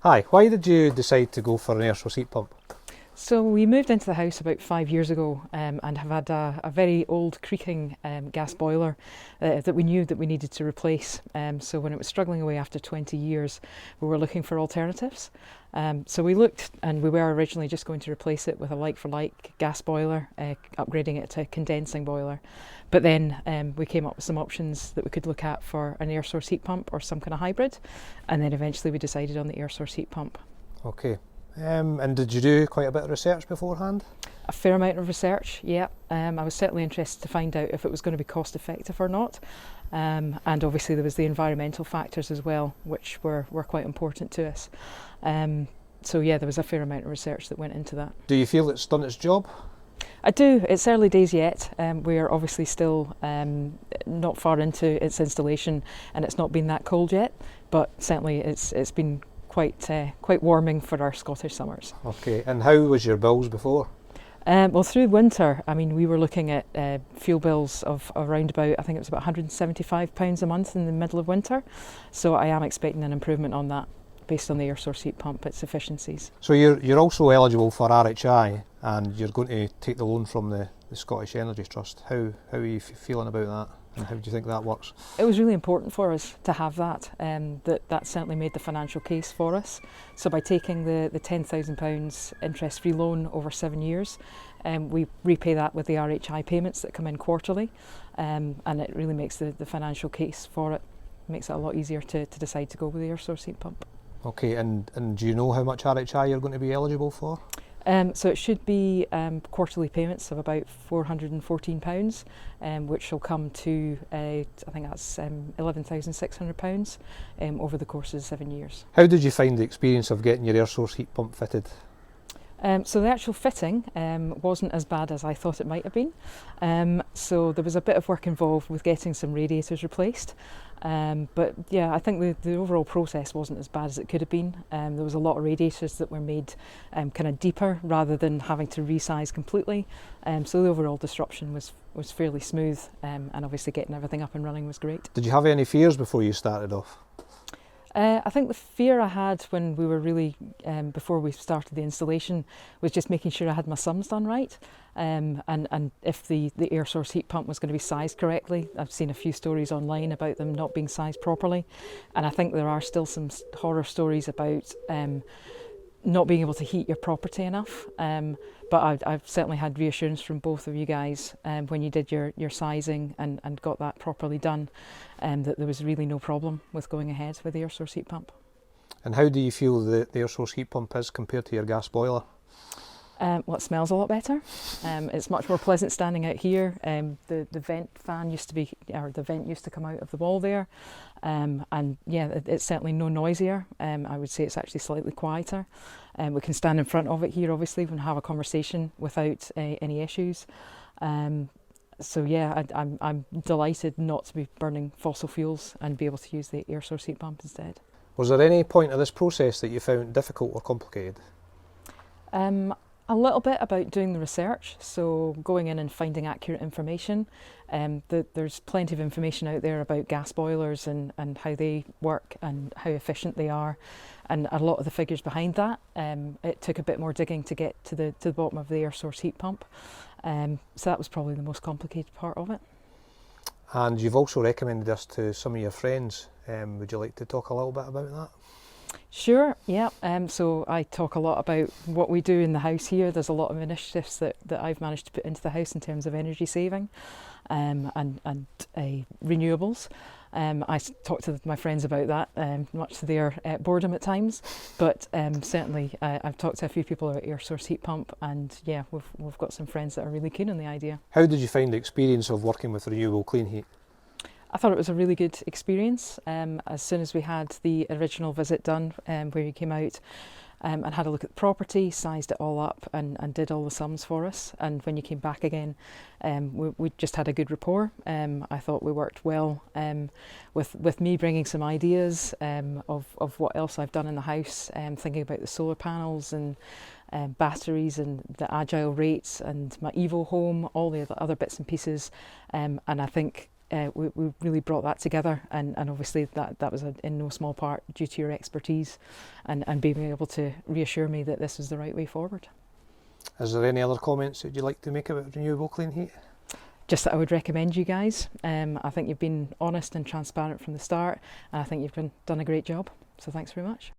Hi, why did you decide to go for an air source heat pump? So we moved into the house about 5 years ago and have had a very old creaking gas boiler that we knew that we needed to replace. So when it was struggling away after 20 years, we were looking for alternatives. So we looked and we were originally just going to replace it with a like-for-like gas boiler, upgrading it to a condensing boiler. But then we came up with some options that we could look at for an air source heat pump or some kind of hybrid. And then eventually we decided on the air source heat pump. Okay. And did you do quite a bit of research beforehand? A fair amount of research, yeah. I was certainly interested to find out if it was going to be cost effective or not. And obviously there was the environmental factors as well, which were quite important to us. So yeah, there was a fair amount of research that went into that. Do you feel it's done its job? I do. It's early days yet. We are obviously still not far into its installation and it's not been that cold yet, but certainly it's been quite warming for our Scottish summers. Okay, and how was your bills before? Well, through winter, I mean, we were looking at fuel bills of around about, I think it was about £175 a month in the middle of winter. So I am expecting an improvement on that based on the air source heat pump, its efficiencies. So you're also eligible for RHI and you're going to take the loan from the Scottish Energy Trust. How are you feeling about that? And how do you think that works? It was really important for us to have that. That certainly made the financial case for us. So by taking the £10,000 interest-free loan over 7 years, we repay that with the RHI payments that come in quarterly, and it really makes the financial case for it. Makes it a lot easier to decide to go with the air source heat pump. Okay, and do you know how much RHI you're going to be eligible for? So it should be quarterly payments of about £414, which will come to, I think that's £11,600 over the course of 7 years. How did you find the experience of getting your air source heat pump fitted? So the actual fitting wasn't as bad as I thought it might have been. So there was a bit of work involved with getting some radiators replaced. But yeah, I think the overall process wasn't as bad as it could have been. There was a lot of radiators that were made kind of deeper rather than having to resize completely. So the overall disruption was fairly smooth, and obviously getting everything up and running was great. Did you have any fears before you started off? I think the fear I had when we were really, before we started the installation, was just making sure I had my sums done right, and if the air source heat pump was going to be sized correctly. I've seen a few stories online about them not being sized properly, and I think there are still some horror stories about not being able to heat your property enough. But I've certainly had reassurance from both of you guys when you did your sizing and got that properly done, that there was really no problem with going ahead with the air source heat pump. And how do you feel the air source heat pump is compared to your gas boiler? Well, it smells a lot better. It's much more pleasant standing out here. The vent fan used to be, or the vent used to come out of the wall there, and yeah, it's certainly no noisier. I would say it's actually slightly quieter. We can stand in front of it here, obviously, and have a conversation without any issues. So yeah, I'm delighted not to be burning fossil fuels and be able to use the air source heat pump instead. Was there any point of this process that you found difficult or complicated? A little bit about doing the research, so going in and finding accurate information. There's plenty of information out there about gas boilers and how they work and how efficient they are, and a lot of the figures behind that. It took a bit more digging to get to the bottom of the air source heat pump, so that was probably the most complicated part of it. And you've also recommended this to some of your friends. Would you like to talk a little bit about that? Sure, yeah. So I talk a lot about what we do in the house here. There's a lot of initiatives that I've managed to put into the house in terms of energy saving and renewables. I talk to my friends about that, much to their boredom at times, but certainly I've talked to a few people about air source heat pump, and yeah, we've got some friends that are really keen on the idea. How did you find the experience of working with Renewable Clean Heat? I thought it was a really good experience. As soon as we had the original visit done, where you came out and had a look at the property, sized it all up and did all the sums for us, and when you came back again, we just had a good rapport. I thought we worked well, with me bringing some ideas of what else I've done in the house, thinking about the solar panels and batteries and the agile rates and my Evo home, all the other bits and pieces, and I think we really brought that together, and obviously that was in no small part due to your expertise and being able to reassure me that this is the right way forward. Is there any other comments that you'd like to make about Renewable Clean Heat? Just that I would recommend you guys. I think you've been honest and transparent from the start, and I think you've done a great job. So thanks very much.